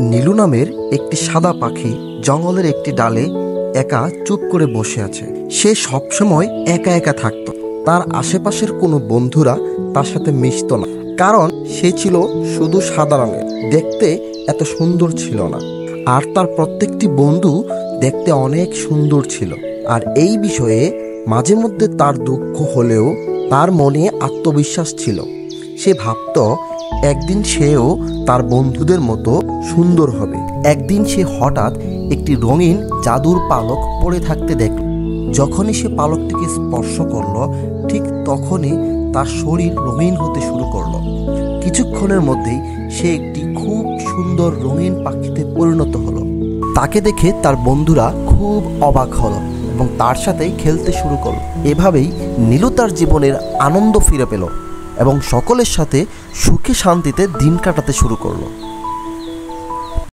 নীলু নামের একটি সাদা পাখি জঙ্গলের একটি ডালে একা চুপ করে বসে আছে। সে সবসময় একা একা থাকত। তার আশেপাশের কোনো বন্ধুরা তার সাথে মিশত না, কারণ সে ছিল শুধু সাদা রঙের, দেখতে এত সুন্দর ছিল না। আর তার প্রত্যেকটি বন্ধু দেখতে অনেক সুন্দর ছিল। আর এই বিষয়ে মাঝে মধ্যে তার দুঃখ হলেও তার মনে আত্মবিশ্বাস ছিল। সে ভাবত একদিন সেও তার বন্ধুদের মতো সুন্দর হবে। একদিন সে হঠাৎ একটি রঙিন জাদুর পালক পড়ে থাকতে দেখল। যখনই সে পালকটিকে স্পর্শ করল, ঠিক তখনই তার শরীর রঙিন হতে শুরু করলো। কিছুক্ষণের মধ্যেই সে একটি খুব সুন্দর রঙিন পাখিতে পরিণত হলো। তাকে দেখে তার বন্ধুরা খুব অবাক হলো এবং তার সাথে খেলতে শুরু করলো। এভাবেই নীলু তার জীবনের আনন্দ ফিরে পেল এবং সকলের সাথে সুখে শান্তিতে দিন কাটাতে শুরু করলো।